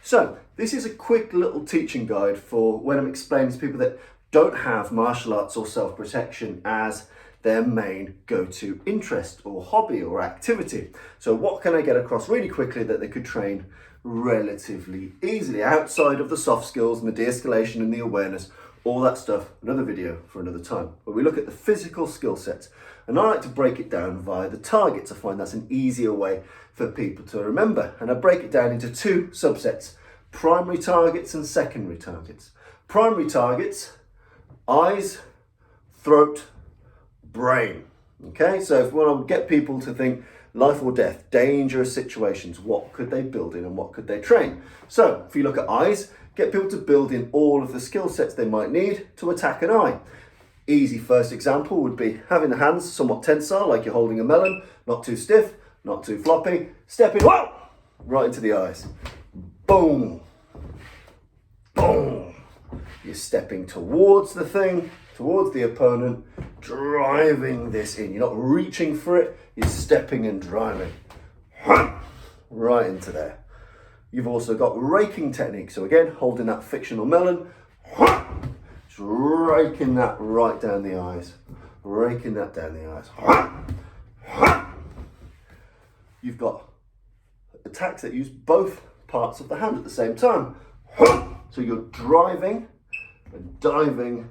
So this is a quick little teaching guide for when I'm explaining to people that don't have martial arts or self-protection as their main go-to interest or hobby or activity. So what can I get across really quickly that they could train relatively easily outside of the soft skills and the de-escalation and the awareness, all that stuff, another video for another time. But we look at the physical skill sets, and I like to break it down via the targets. I find that's an easier way for people to remember. And I break it down into two subsets: primary targets and secondary targets. Primary targets: eyes, throat, brain. Okay, so if we want to get people to think life or death, dangerous situations, what could they build in and what could they train? So if you look at eyes, get people to build in all of the skill sets they might need to attack an eye. Easy first example would be having the hands somewhat tensile, like you're holding a melon, not too stiff, not too floppy, stepping, whoa, right into the eyes. Boom, boom. You're stepping towards the thing, towards the opponent, driving this in. You're not reaching for it, you're stepping and driving. Right into there. You've also got raking technique. So again, holding that fictional melon, just raking that right down the eyes. Raking that down the eyes. You've got attacks that use both parts of the hand at the same time. So you're driving and diving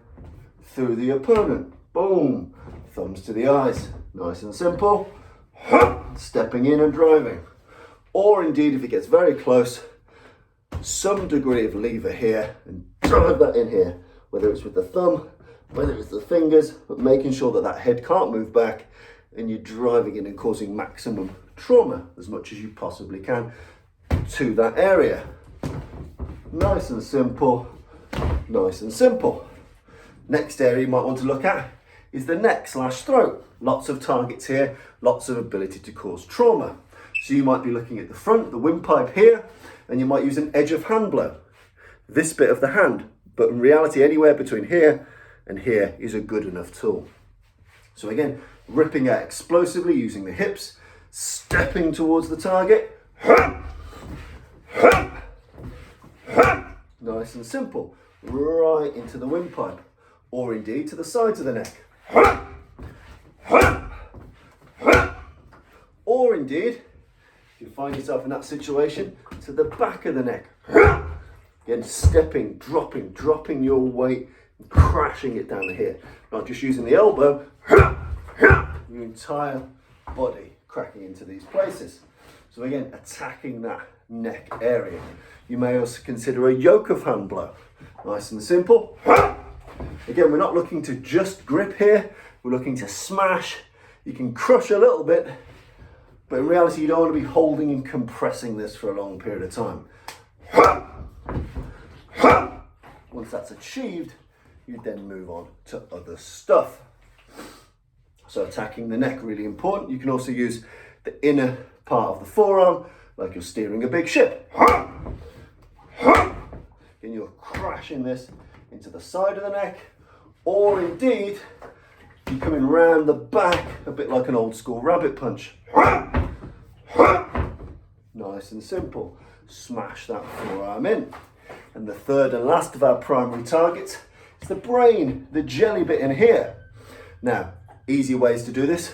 through the opponent. Boom. Thumbs to the eyes. Nice and simple. Stepping in and driving. Or indeed, if it gets very close, some degree of lever here and drive that in here. Whether it's with the thumb, whether it's the fingers, but making sure that that head can't move back and you're driving in and causing maximum trauma as much as you possibly can to that area. Nice and simple, nice and simple. Next area you might want to look at is the neck/throat. Lots of targets here, lots of ability to cause trauma. So you might be looking at the front, the windpipe here, and you might use an edge of hand blow. This bit of the hand, but in reality anywhere between here and here is a good enough tool. So again, ripping out explosively using the hips, stepping towards the target. Nice and simple, right into the windpipe, or indeed to the sides of the neck. Or indeed, if you find yourself in that situation, to the back of the neck. Again, stepping, dropping your weight, and crashing it down here. Not just using the elbow, your entire body cracking into these places. So again, attacking that neck area. You may also consider a yoke of hand blow. Nice and simple. Again, we're not looking to just grip here, we're looking to smash. You can crush a little bit, but in reality you don't want to be holding and compressing this for a long period of time. Once that's achieved, you then move on to other stuff. So attacking the neck, really important. You can also use the inner part of the forearm, like you're steering a big ship. And you're crashing this into the side of the neck, or indeed, you're coming round the back, a bit like an old school rabbit punch. Nice and simple. Smash that forearm in. And the third and last of our primary targets is the brain, the jelly bit in here. Now, easy ways to do this.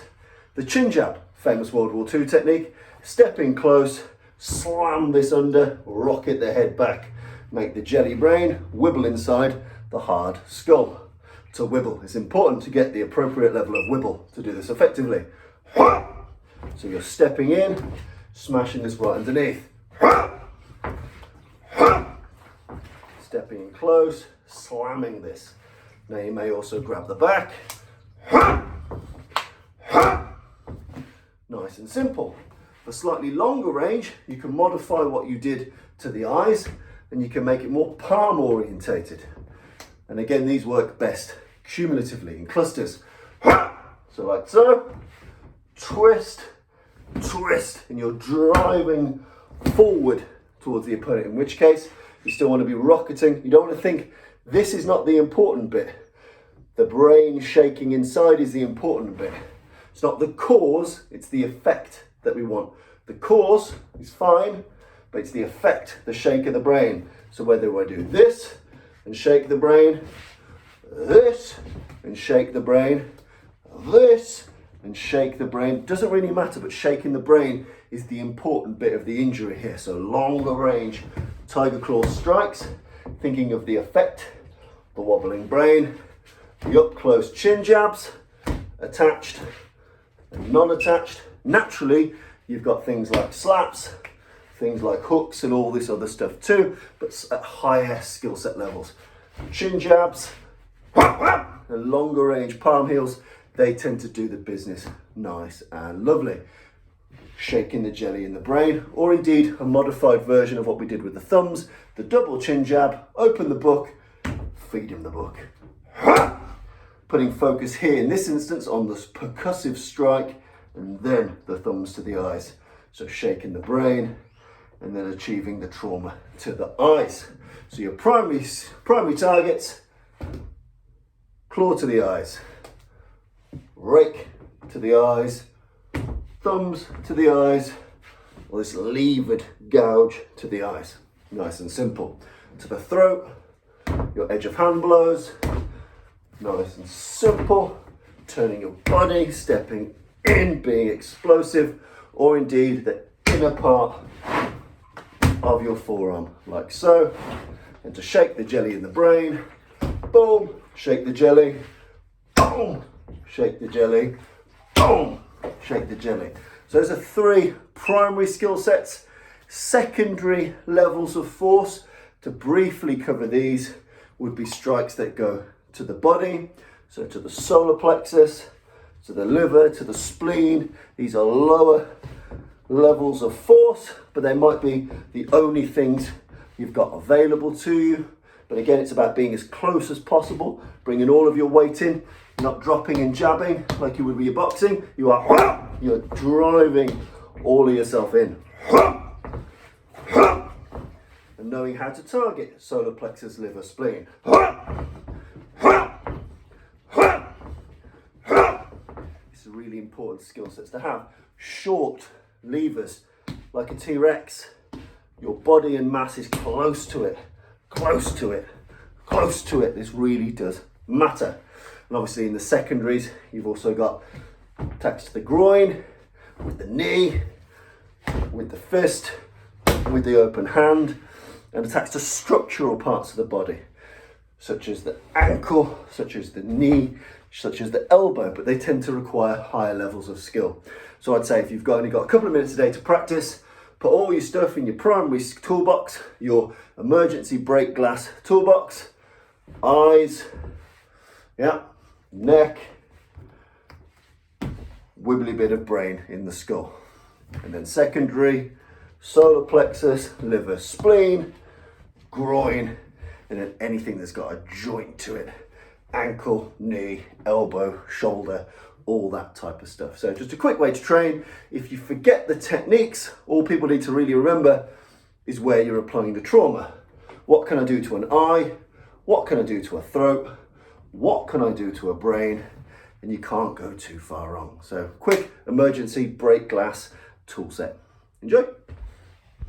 The chin jab, famous World War II technique. Step in close, slam this under, rocket the head back. Make the jelly brain wibble inside the hard skull. To wibble, it's important to get the appropriate level of wibble to do this effectively. So you're stepping in, smashing this right underneath. Stepping in close, slamming this. Now you may also grab the back. Nice and simple. For slightly longer range, you can modify what you did to the eyes and you can make it more palm orientated. And again, these work best cumulatively in clusters. So like so, twist, twist, and you're driving forward towards the opponent, in which case you still want to be rocketing. You don't want to think this is not the important bit. The brain shaking inside is the important bit. It's not the cause, it's the effect that we want. The cause is fine, but it's the effect, the shake of the brain. So whether I do this and shake the brain, this and shake the brain, this and shake the brain, doesn't really matter, but shaking the brain is the important bit of the injury here. So longer range tiger claw strikes, thinking of the effect, the wobbling brain, the up close chin jabs, attached and non-attached. Naturally, you've got things like slaps, things like hooks and all this other stuff too, but at higher skill set levels. Chin jabs and longer range palm heels, they tend to do the business nice and lovely. Shaking the jelly in the brain, or indeed a modified version of what we did with the thumbs, the double chin jab, open the book, feed him the book. Putting focus here in this instance on this percussive strike, and then the thumbs to the eyes. So shaking the brain and then achieving the trauma to the eyes. So your primary targets: claw to the eyes, rake to the eyes, thumbs to the eyes, or this levered gouge to the eyes. Nice and simple. To the throat, your edge of hand blows. Nice and simple. Turning your body, stepping in, being explosive, or indeed the inner part of your forearm, like so. And to shake the jelly in the brain, boom, shake the jelly, boom, shake the jelly, boom, shake the jelly. So those are 3 primary skill sets. Secondary levels of force, to briefly cover these, would be strikes that go to the body, so to the solar plexus, to the liver, to the spleen. These are lower levels of force, but they might be the only things you've got available to you. But again, it's about being as close as possible, bringing all of your weight in, not dropping and jabbing like you would with your boxing. You're driving all of yourself in. And knowing how to target solar plexus, liver, spleen. It's a really important skill sets to have. Short levers, like a T-Rex. Your body and mass is close to it, close to it, close to it. This really does matter. And obviously in the secondaries, you've also got attacks to the groin, with the knee, with the fist, with the open hand, and attacks to structural parts of the body, such as the ankle, such as the knee, such as the elbow, but they tend to require higher levels of skill. So I'd say if you've only got a couple of minutes a day to practice, put all your stuff in your primary toolbox, your emergency break glass toolbox, eyes, yeah, neck, wibbly bit of brain in the skull. And then secondary, solar plexus, liver, spleen, groin, and then anything that's got a joint to it, ankle, knee, elbow, shoulder, all that type of stuff. So just a quick way to train. If you forget the techniques, all people need to really remember is where you're applying the trauma. What can I do to an eye? What can I do to a throat? What can I do to a brain? And you can't go too far wrong. So quick emergency break glass tool set. Enjoy.